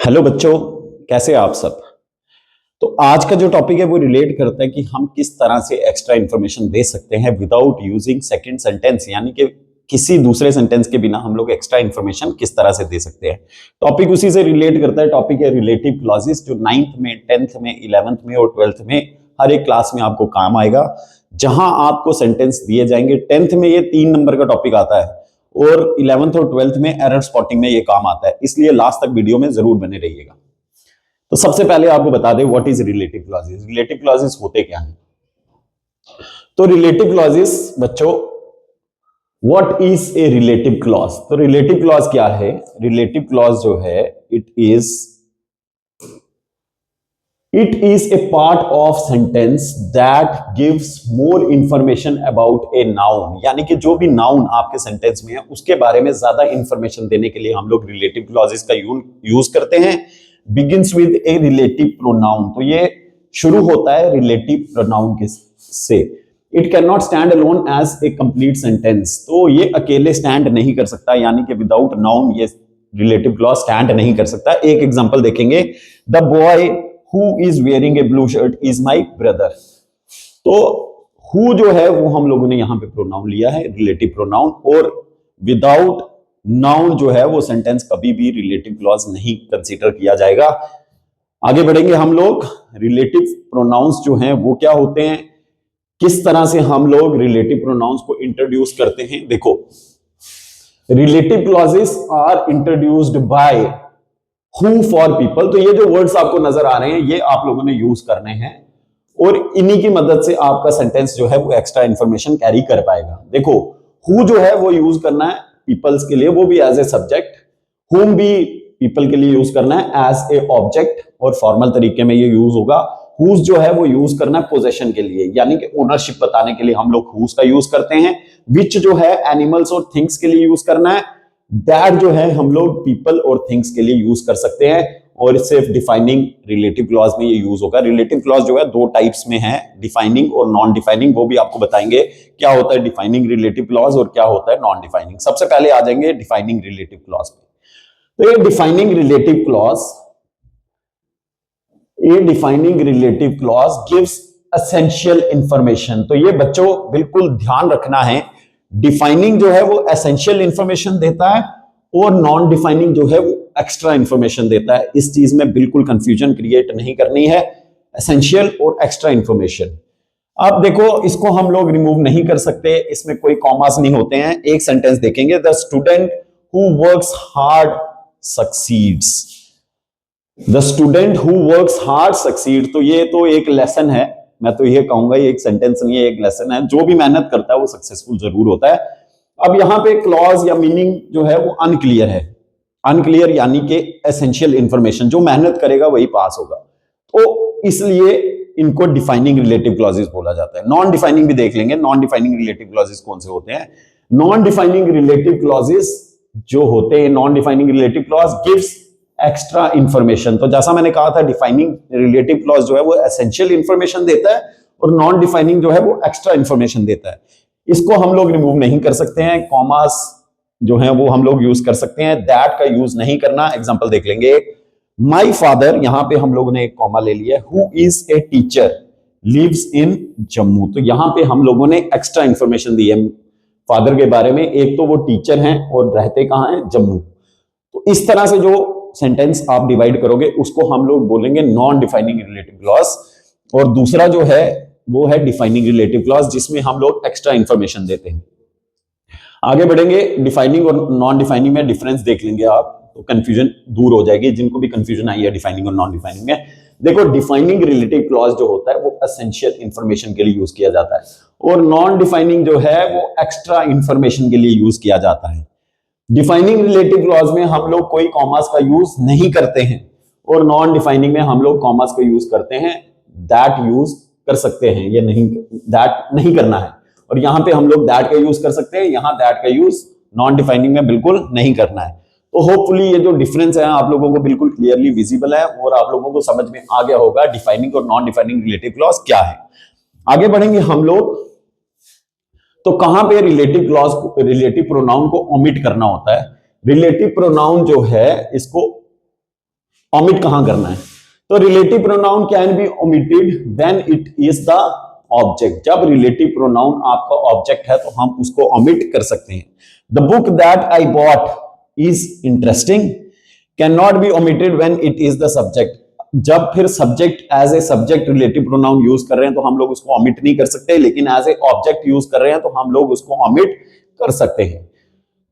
Hello बच्चों, कैसे हैं आप सब। तो आज का जो टॉपिक है वो रिलेट करता है कि हम किस तरह से एक्स्ट्रा इंफॉर्मेशन दे सकते हैं विदाउट यूजिंग सेकंड सेंटेंस, यानी कि किसी दूसरे सेंटेंस के बिना हम लोग एक्स्ट्रा इंफॉर्मेशन किस तरह से दे सकते हैं। टॉपिक उसी से रिलेट करता है। टॉपिक है रिलेटिव क्लॉजेस, जो 9th में, 10th में, 11th में और 12th में हर एक क्लास में आपको काम आएगा। जहां आपको सेंटेंस दिए जाएंगे, 10th में ये 3 नंबर का टॉपिक आता है और 11th और 12th में एरर स्पॉटिंग में ये काम आता है, इसलिए लास्ट तक वीडियो में जरूर बने रहिएगा। तो सबसे पहले आपको बता दें what is relative clauses. Relative clauses होते क्या हैं? तो रिलेटिव क्लॉजेस बच्चों, what is a relative clause? तो रिलेटिव क्लॉज क्या है? रिलेटिव क्लॉज जो है it is a part of sentence that gives more information about a noun, यानी कि जो भी नाउन आपके सेंटेंस में है उसके बारे में ज्यादा इंफॉर्मेशन देने के लिए हम लोग रिलेटिव क्लॉजेस का यूज करते हैं। Begins with a relative pronoun, तो ये शुरू होता है रिलेटिव प्रोनाउन के से। It can not stand alone as a complete sentence, तो ये अकेले स्टैंड नहीं कर सकता, यानी कि विदाउट नाउन ये रिलेटिव क्लॉज स्टैंड नहीं कर सकता। एक एग्जांपल देखेंगे, the boy who is wearing a blue shirt is my brother. तो हु जो है वो हम लोगों ने यहां पे प्रोनाउन लिया है, रिलेटिव प्रोनाउन, और विदाउट नाउन जो है वो सेंटेंस कभी भी रिलेटिव क्लॉज नहीं कंसीडर किया जाएगा। आगे बढ़ेंगे हम लोग। रिलेटिव प्रोनाउंस जो हैं वो क्या होते हैं, किस तरह से हम लोग रिलेटिव प्रोनाउंस को इंट्रोड्यूस करते हैं। देखो, relative clauses are introduced by who for people. तो ये जो वर्ड्स आपको नजर आ रहे हैं ये आप लोगों ने यूज करने हैं और इन्हीं की मदद से आपका सेंटेंस जो है वो एक्स्ट्रा इंफॉर्मेशन कैरी कर पाएगा। देखो, हु जो है वो यूज करना है पीपल्स के लिए, वो भी एज ए सब्जेक्ट, हुम भी पीपल के लिए यूज करना है एज ए ऑब्जेक्ट, और फॉर्मल तरीके में ये यूज होगा। हुज जो है वो यूज करना है पोजेशन के लिए, यानी कि ओनरशिप बताने के लिए हम लोग हुज का यूज करते हैं। विच जो है एनिमल्स और थिंग्स के लिए यूज करना है। दैट जो है हम लोग पीपल और थिंग्स के लिए यूज कर सकते हैं, और सिर्फ डिफाइनिंग रिलेटिव क्लॉज में ये यूज होगा। रिलेटिव क्लॉज जो है दो टाइप्स में है, डिफाइनिंग और नॉन डिफाइनिंग। वो भी आपको बताएंगे क्या होता है डिफाइनिंग रिलेटिव क्लॉज और क्या होता है नॉन डिफाइनिंग। सबसे पहले आ जाएंगे डिफाइनिंग रिलेटिव क्लॉज पे। तो ये defining relative clause gives essential information. तो ये बच्चों बिल्कुल ध्यान रखना है, डिफाइनिंग जो है वो एसेंशियल इंफॉर्मेशन देता है और नॉन डिफाइनिंग जो है वो एक्स्ट्रा इंफॉर्मेशन देता है। इस चीज में बिल्कुल कंफ्यूजन क्रिएट नहीं करनी है, एसेंशियल और एक्स्ट्रा इंफॉर्मेशन। अब देखो, इसको हम लोग रिमूव नहीं कर सकते, इसमें कोई कॉमास नहीं होते हैं। एक सेंटेंस देखेंगे, the student who works hard succeeds. The student who works hard succeed, तो ये तो एक लेसन है। मैं तो ये कहूंगा ये एक सेंटेंस नहीं है, एक लेसन है। जो भी मेहनत करता है वो सक्सेसफुल जरूर होता है। अब यहां पे क्लॉज या मीनिंग जो है वो अनक्लियर है। अनक्लियर यानी कि एसेंशियल इंफॉर्मेशन, जो मेहनत करेगा वही पास होगा, तो इसलिए इनको डिफाइनिंग रिलेटिव क्लॉजेस बोला जाता है। नॉन डिफाइनिंग भी देख लेंगे, नॉन डिफाइनिंग रिलेटिव क्लॉजेस कौन से होते हैं। नॉन डिफाइनिंग रिलेटिव क्लॉजेस जो होते हैं, non defining relative clause gives extra information. तो जैसा मैंने कहा था, डिफाइनिंग रिलेटिव क्लॉज जो है वो एसेंशियल इंफॉर्मेशन देता है और नॉन डिफाइनिंग जो है वो एक्स्ट्रा इंफॉर्मेशन देता है। इसको हम लोग रिमूव नहीं कर सकते हैं। कॉमास जो है वो हम लोग यूज कर सकते हैं, दैट का यूज नहीं करना। एग्जांपल देख लेंगे, माय फादर, यहां पे हम लोगों ने एक कॉमा ले लिया, who is a teacher lives in Jammu. तो यहां पे हम लोगों ने एक्स्ट्रा इंफॉर्मेशन दी है फादर के बारे में। एक तो वो टीचर हैं और रहते कहां हैं, जम्मू। तो इस तरह से जो सेंटेंस आप डिवाइड करोगे उसको हम लोग बोलेंगे नॉन डिफाइनिंग रिलेटिव क्लॉज, और दूसरा जो है वो है डिफाइनिंग रिलेटिव क्लॉज, जिसमें हम लोग एक्स्ट्रा इंफॉर्मेशन देते हैं। आगे बढ़ेंगे, डिफाइनिंग और नॉन डिफाइनिंग में डिफरेंस देख लेंगे आप, तो कंफ्यूजन दूर हो जाएगी जिनको भी कंफ्यूजन आई है डिफाइनिंग और नॉन डिफाइनिंग में। देखो, डिफाइनिंग रिलेटिव क्लॉज जो होता है वो एसेंशियल इंफॉर्मेशन के लिए यूज किया जाता है, और नॉन डिफाइनिंग जो है वो एक्स्ट्रा इंफॉर्मेशन के लिए यूज किया जाता है। डिफाइनिंग रिलेटिव क्लॉज में हम लोग कोई कॉमास का यूज नहीं करते हैं, और नॉन डिफाइनिंग में हम लोग कॉमास का यूज करते हैं। दैट यूज कर सकते हैं, ये नहीं, दैट नहीं करना है। और यहां पे हम लोग दैट का यूज कर सकते हैं, यहां दैट का यूज नॉन डिफाइनिंग में बिल्कुल नहीं करना है। तो होपफुली ये जो डिफरेंस है आप लोगों को बिल्कुल क्लियरली विजिबल है, और आप लोगों को समझ में आ गया होगा डिफाइनिंग और नॉन डिफाइनिंग रिलेटिव क्लॉज क्या है। आगे बढ़ेंगे हम लोग, तो कहां पे रिलेटिव क्लॉज, रिलेटिव प्रोनाउन को ओमिट करना होता है। रिलेटिव प्रोनाउन जो है इसको ओमिट कहां करना है? तो relative pronoun can be omitted when it is the object. जब रिलेटिव प्रोनाउन आपका ऑब्जेक्ट है तो हम उसको ओमिट कर सकते हैं। The book that I bought is interesting can not be omitted when it is the subject. जब फिर subject as a subject relative pronoun use कर रहे हैं तो हम लोग उसको ओमिट नहीं कर सकते, लेकिन एज ए ऑब्जेक्ट यूज कर रहे हैं तो हम लोग उसको ओमिट कर सकते हैं।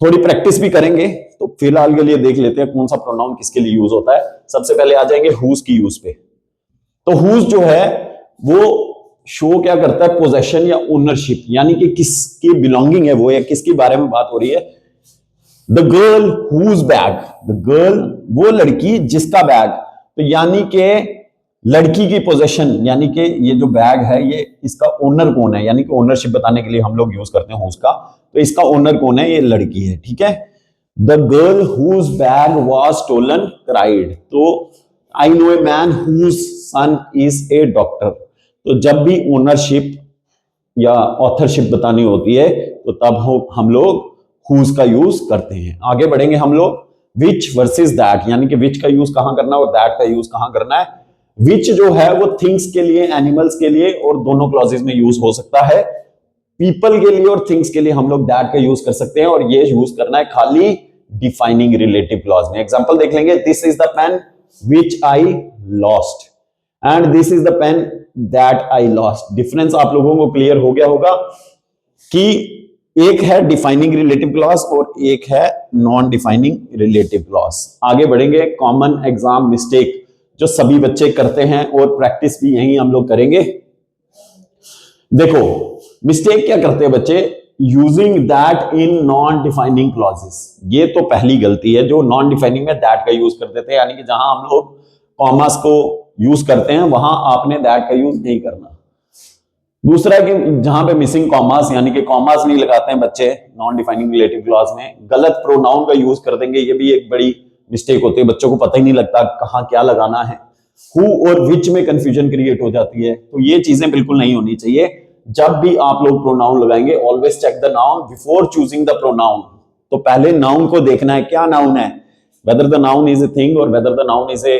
थोड़ी प्रैक्टिस भी करेंगे, तो फिलहाल के लिए देख लेते हैं कौन सा प्रोनाउन किसके लिए यूज होता है। सबसे पहले आ जाएंगे हुज की यूज पे। तो हुज जो है वो शो क्या करता है? पोजेशन या ओनरशिप, यानी कि किसकी बिलोंगिंग है वो, या किसके बारे में बात हो रही है। The girl whose bag, the girl वो लड़की जिसका बैग, तो यानी कि लड़की की पोजेशन, यानी कि ये जो बैग है ये इसका ओनर कौन है, यानी कि ओनरशिप बताने के लिए हम लोग यूज करते हैं हुज का। तो इसका ओनर कौन है? ये लड़की है, ठीक है। The girl whose bag was stolen cried. तो I know a man whose son is a doctor. तो जब भी ओनरशिप या ऑथरशिप बतानी होती है तो तब हम लोग हुज का यूज करते हैं। आगे बढ़ेंगे हम लोग। विच वर्सेस दैट, यानी कि विच का यूज कहां करना है और दैट का यूज कहां करना है। विच जो है वो थिंग्स के लिए, एनिमल्स के लिए और दोनों क्लॉजेज में यूज हो सकता है। पीपल के लिए और थिंग्स के लिए हम लोग दैट का यूज कर सकते हैं, और ये यूज करना है खाली डिफाइनिंग रिलेटिव क्लॉज में। एग्जांपल देख लेंगे। This is the pen which I lost and this is the pen that I lost. Difference आप लोगों को क्लियर हो गया होगा कि एक है डिफाइनिंग रिलेटिव क्लॉज और एक है नॉन डिफाइनिंग रिलेटिव क्लॉज। आगे बढ़ेंगे। कॉमन एग्जाम मिस्टेक जो सभी बच्चे करते हैं और प्रैक्टिस भी यही हम लोग करेंगे। देखो मिस्टेक क्या करते हैं बच्चे? Using that in non defining clauses. ये तो पहली गलती है, जो नॉन डिफाइनिंग में दैट का यूज कर देते हैं, यानी कि जहां हम लोग कॉमास को यूज करते हैं वहां आपने दैट का यूज नहीं करना। दूसरा कि जहां पे मिसिंग कॉमास, यानी कि कॉमास नहीं लगाते हैं बच्चे नॉन डिफाइनिंग रिलेटिव क्लॉज में, गलत प्रोनाउन का यूज कर देंगे। ये भी एक बड़ी मिस्टेक होती है, बच्चों को पता ही नहीं लगता कहां क्या लगाना है। हु और विच में कंफ्यूजन क्रिएट हो जाती है। तो ये चीजें बिल्कुल नहीं होनी चाहिए। जब भी आप लोग प्रोनाउन लगाएंगे always check the noun before choosing the pronoun. तो पहले नाउन को देखना है, क्या नाउन है, whether the noun is a thing और whether the noun is a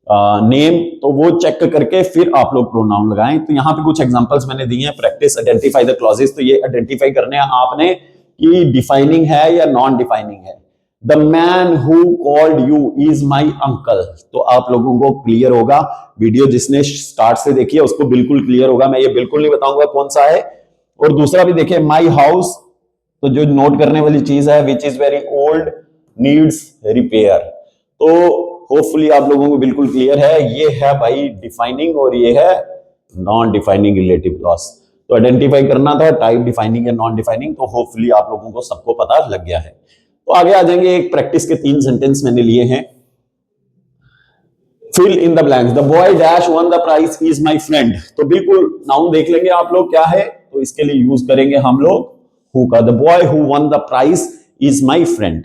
name. तो वो चेक करके फिर आप लोग प्रोनाउन लगाएं। तो यहाँ पे कुछ एग्जांपल्स मैंने दिए हैं। Practice identify the clauses. तो ये आइडेंटिफाई करने हैं आपने कि डिफाइनिंग है या नॉन डिफाइनिंग है। The man who called you is my uncle. तो आप लोगों को क्लियर होगा, वीडियो जिसने स्टार्ट से देखी है उसको बिल्कुल क्लियर होगा। मैं ये बिल्कुल नहीं बताऊंगा कौन सा है। और दूसरा भी देखिए, माई हाउस, तो जो नोट करने वाली चीज है, which is very old needs repair. तो होपफुली आप लोगों को बिल्कुल क्लियर है। ये है भाई डिफाइनिंग और ये है नॉन डिफाइनिंग रिलेटिव क्लॉज। तो आइडेंटिफाई करना था टाइप डिफाइनिंग या नॉन डिफाइनिंग। तो होपफुली आप लोगों को सबको पता लग गया है। तो आगे आ जाएंगे। एक प्रैक्टिस के 3 सेंटेंस मैंने लिए हैं। Fill in the blanks. The boy dash won the prize is my friend. तो बिल्कुल नाउन देख लेंगे आप लोग क्या है, तो इसके लिए यूज करेंगे हम लोग हु का। The boy who won the prize is my friend.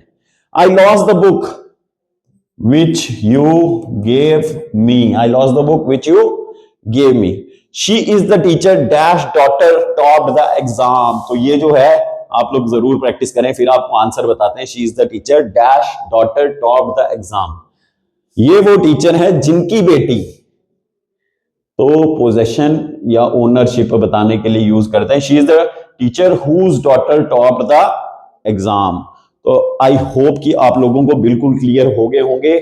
I lost the book which you gave me. I lost the book which you gave me. She is the teacher dash daughter topped the exam. तो ये जो है आप लोग जरूर practice करें, फिर आपको आंसर बताते हैं। She is the teacher dash daughter topped the exam. ये वो टीचर है जिनकी बेटी, तो पोजेशन या ओनरशिप बताने के लिए यूज करते हैं। She is the teacher whose daughter topped the exam. तो आई होप कि आप लोगों को बिल्कुल क्लियर हो गए होंगे।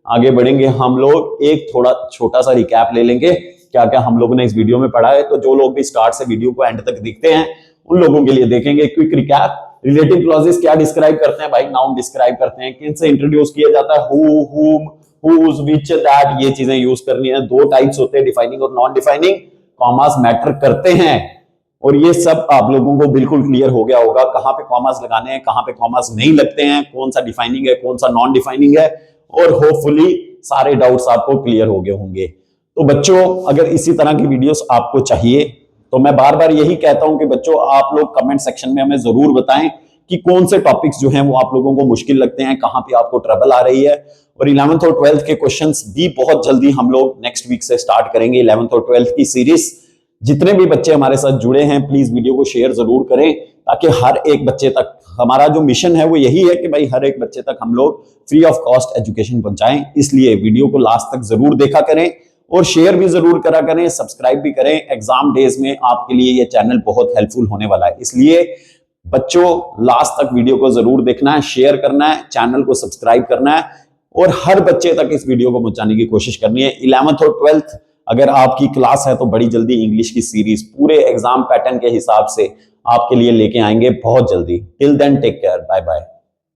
आगे बढ़ेंगे हम लोग। एक थोड़ा छोटा सा रिकैप ले लेंगे क्या क्या हम लोगों ने इस वीडियो में पढ़ा है। तो जो लोग भी स्टार्ट से वीडियो को एंड तक देखते हैं उन लोगों के लिए देखेंगे क्विक रिकैप। रिलेटिव क्लॉजेस क्या डिस्क्राइब करते हैं भाई? नाउन डिस्क्राइब करते हैं। किन से इंट्रोड्यूस किया जाता है? हु, हुम, हुज, विच, दैट। ये चीजें यूज करनी है। 2 टाइप्स होते हैं, डिफाइनिंग और नॉन डिफाइनिंग। कॉमास मैटर करते हैं और ये सब आप लोगों को बिल्कुल क्लियर हो गया होगा। कहां पे कॉमास लगाने हैं, कहां पे कॉमास नहीं लगते हैं, कौन सा डिफाइनिंग है, कौन सा नॉन डिफाइनिंग है, और होपफुली सारे डाउट्स आपको क्लियर हो गए होंगे। तो बच्चों अगर इसी तरह की वीडियोस आपको चाहिए तो मैं बार बार यही कहता हूं कि बच्चों आप लोग कमेंट सेक्शन में हमें जरूर बताएं कि कौन से टॉपिक्स जो हैं वो आप लोगों को मुश्किल लगते हैं, कहां पे आपको ट्रबल आ रही है। और 11th और 12th के क्वेश्चंस भी बहुत जल्दी हम लोग नेक्स्ट वीक से स्टार्ट करेंगे 11th और 12th की सीरीज। जितने भी बच्चे हमारे साथ जुड़े हैं प्लीज वीडियो को शेयर जरूर करें ताकि हर एक बच्चे तक हमारा जो मिशन है वो यही है कि भाई हर एक बच्चे तक हम लोग फ्री ऑफ कॉस्ट एजुकेशन पहुंचाएं। इसलिए वीडियो को लास्ट तक जरूर देखा करें और शेयर भी जरूर करा करें, सब्सक्राइब भी करें। एग्जाम डेज में आपके लिए ये चैनल बहुत हेल्पफुल होने वाला है, इसलिए बच्चों लास्ट तक वीडियो को जरूर देखना है, शेयर करना है, चैनल को सब्सक्राइब करना है और हर बच्चे तक इस वीडियो को पहुंचाने की कोशिश करनी है। 11th और 12th अगर आपकी क्लास है तो बड़ी जल्दी इंग्लिश की सीरीज पूरे एग्जाम पैटर्न के हिसाब से आपके लिए लेके आएंगे बहुत जल्दी। Till then take care, bye bye.